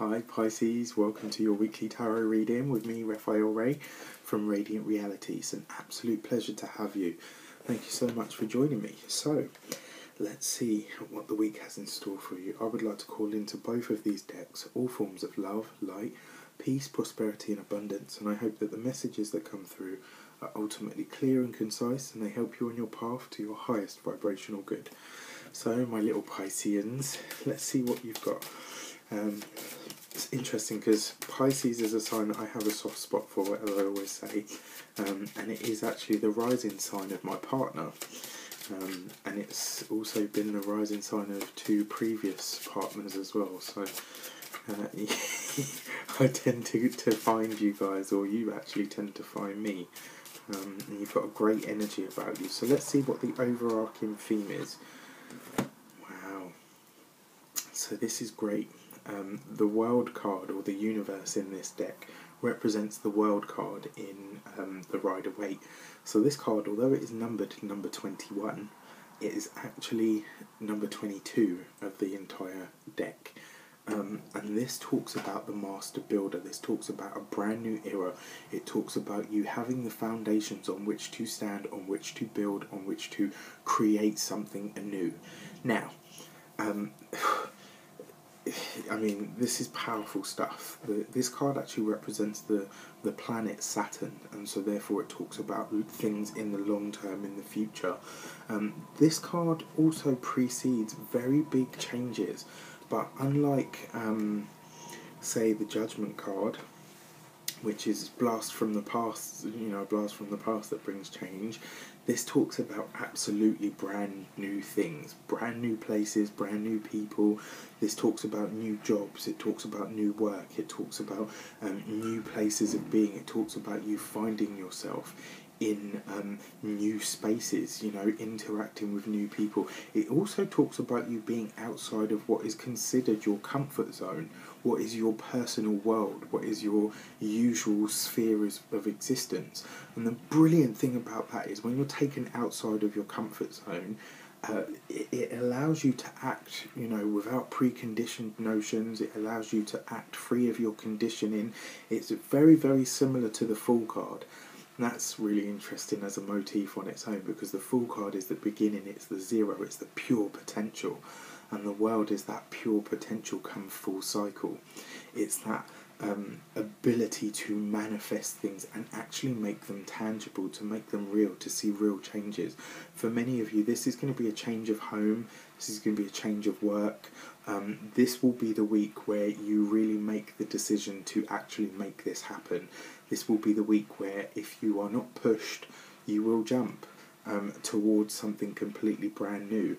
Hi Pisces, welcome to your weekly tarot reading with me, Raphael Ray from Reydiant Reality. It's an absolute pleasure to have you. Thank you so much for joining me. So, let's see what the week has in store for you. I would like to call into both of these decks all forms of love, light, peace, prosperity and abundance, and I hope that the messages that come through are ultimately clear and concise and they help you on your path to your highest vibrational good. So, my little Pisceans, let's see what you've got. It's interesting because Pisces is a sign that I have a soft spot for, as I always say, and it is actually the rising sign of my partner, and it's also been the rising sign of two previous partners as well, so I tend to find you guys, or you actually tend to find me, and you've got a great energy about you. So let's see what the overarching theme is. Wow, so this is great. The world card, or the universe in this deck, represents the world card in the Rider-Waite. So this card, although it is numbered number 21, it is actually number 22 of the entire deck. And this talks about the master builder. This talks about a brand new era. It talks about you having the foundations on which to stand, on which to build, on which to create something anew. Now, I mean, this is powerful stuff. This card actually represents the planet Saturn, and so therefore it talks about things in the long term, in the future. This card also precedes very big changes, but unlike, say, the Judgment card, which is blast from the past, blast from the past that brings change, this talks about absolutely brand new things, brand new places, brand new people. This talks about new jobs, it talks about new work, it talks about new places of being, it talks about you finding yourself in new spaces, interacting with new people. It also talks about you being outside of what is considered your comfort zone, what is your personal world, what is your usual sphere of existence. And the brilliant thing about that is when you're taken outside of your comfort zone, it allows you to act, without preconditioned notions. It allows you to act free of your conditioning. It's very, very similar to the Fool card. And that's really interesting as a motif on its own, because the Fool card is the beginning, it's the zero, it's the pure potential, and the world is that pure potential come full cycle. It's that ability to manifest things and actually make them tangible, to make them real, to see real changes. For many of you, this is going to be a change of home, this is going to be a change of work. This will be the week where you really make the decision to actually make this happen. This will be the week where, if you are not pushed, you will jump towards something completely brand new.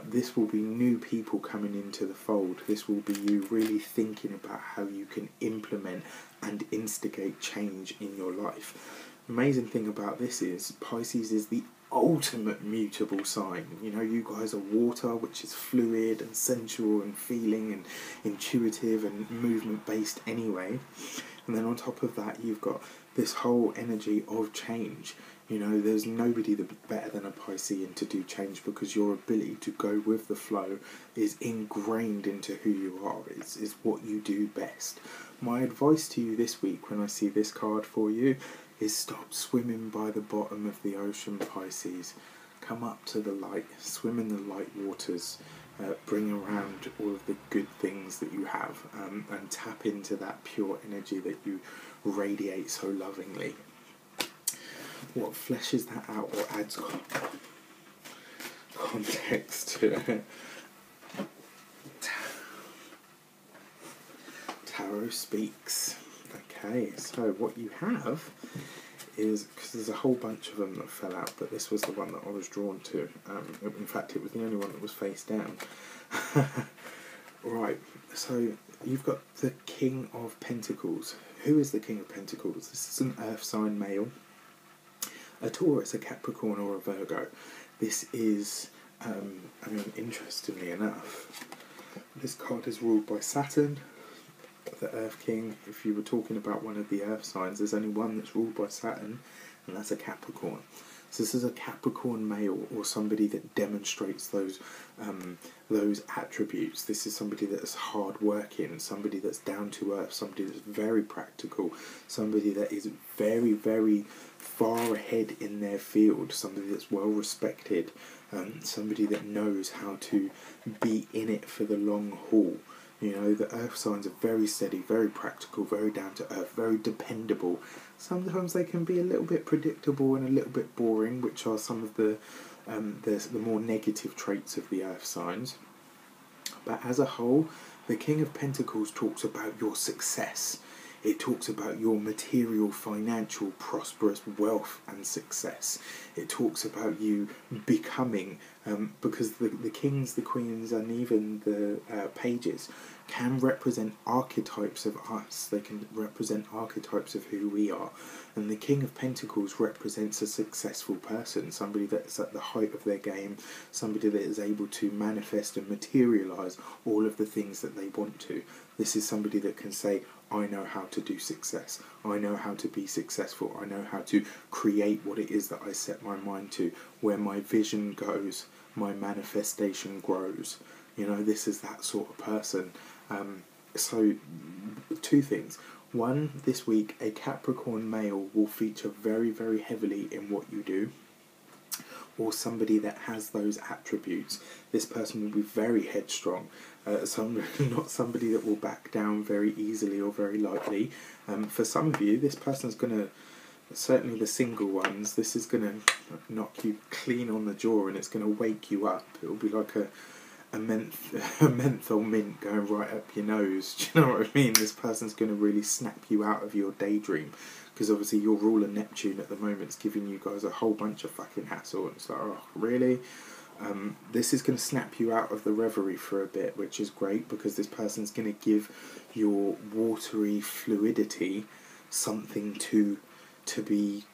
This will be new people coming into the fold. This will be you really thinking about how you can implement and instigate change in your life. The amazing thing about this is Pisces is the ultimate mutable sign. You guys are water, which is fluid and sensual and feeling and intuitive and movement based anyway. And then on top of that, you've got this whole energy of change. There's nobody better than a Piscean to do change, because your ability to go with the flow is ingrained into who you are. It's what you do best. My advice to you this week, when I see this card for you, is stop swimming by the bottom of the ocean, Pisces. Come up to the light, swim in the light waters, bring around all of the good things that you have, and tap into that pure energy that you radiate so lovingly. What fleshes that out or adds context to it? Tarot speaks. Okay, so what you have is, because there's a whole bunch of them that fell out, but this was the one that I was drawn to. In fact, it was the only one that was face down. Right, so you've got the King of Pentacles. Who is the King of Pentacles? This is an earth sign male. A Taurus, a Capricorn or a Virgo. This is, interestingly enough, this card is ruled by Saturn, the Earth King. If you were talking about one of the earth signs, there's only one that's ruled by Saturn, and that's a Capricorn. So this is a Capricorn male, or somebody that demonstrates those attributes. This is somebody that's hard working, somebody that's down to earth, somebody that's very practical, somebody that is very, very far ahead in their field, somebody that's well respected, somebody that knows how to be in it for the long haul. You know, the earth signs are very steady, very practical, very down to earth, very dependable. Sometimes they can be a little bit predictable and a little bit boring, which are some of the more negative traits of the earth signs. But as a whole, the King of Pentacles talks about your success. It talks about your material, financial, prosperous wealth and success. It talks about you becoming, because the kings, the queens, and even the pages can represent archetypes of us. They can represent archetypes of who we are. And the King of Pentacles represents a successful person, somebody that's at the height of their game, somebody that is able to manifest and materialise all of the things that they want to. This is somebody that can say, I know how to do success. I know how to be successful. I know how to create what it is that I set my mind to. Where my vision goes, my manifestation grows. You know, this is that sort of person. So, two things. One, this week, a Capricorn male will feature very, very heavily in what you do, or somebody that has those attributes. This person will be very headstrong, not somebody that will back down very easily or very lightly. For some of you, this person's going to, certainly the single ones, this is going to knock you clean on the jaw, and it's going to wake you up. It will be like a menthol mint going right up your nose. Do you know what I mean? This person's going to really snap you out of your daydream, because obviously your ruler Neptune at the moment is giving you guys a whole bunch of fucking hassle, and it's like, oh really? This is going to snap you out of the reverie for a bit, which is great, because this person's going to give your watery fluidity something to be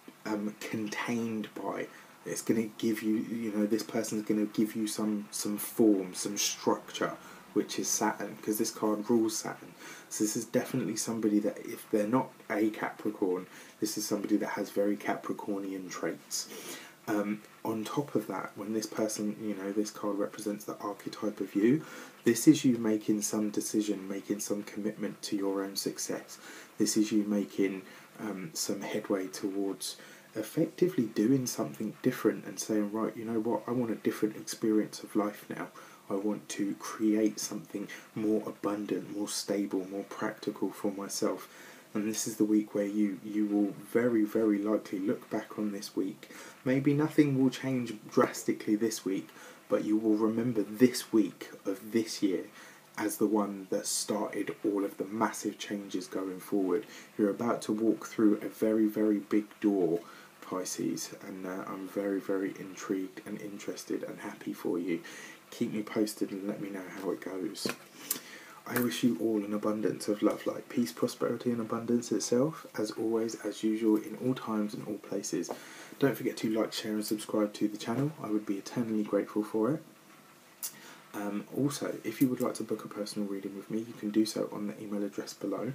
contained by. It's going to give you, you know, this person's going to give you some form, some structure, which is Saturn, because this card rules Saturn. So this is definitely somebody that, if they're not a Capricorn, this is somebody that has very Capricornian traits. On top of that, when this person, you know, this card represents the archetype of you, this is you making some decision, making some commitment to your own success. This is you making some headway towards effectively doing something different and saying, right, you know what, I want a different experience of life now. I want to create something more abundant, more stable, more practical for myself. And this is the week where you will very, very likely look back on this week. Maybe nothing will change drastically this week, but you will remember this week of this year as the one that started all of the massive changes going forward. You're about to walk through a very, very big door, Pisces, and I'm very, very intrigued and interested and happy for you. Keep me posted and let me know how it goes. I wish you all an abundance of love, light, peace, prosperity and abundance itself, as always, as usual, in all times and all places. Don't forget to like, share and subscribe to the channel. I would be eternally grateful for it. Also, if you would like to book a personal reading with me, you can do so on the email address below,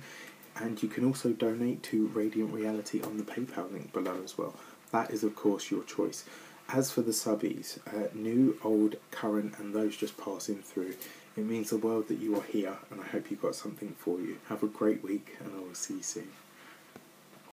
and you can also donate to Radiant Reality on the PayPal link below as well. That is, of course, your choice. As for the subbies, new, old, current, and those just passing through, it means the world that you are here, and I hope you got something for you. Have a great week, and I will see you soon.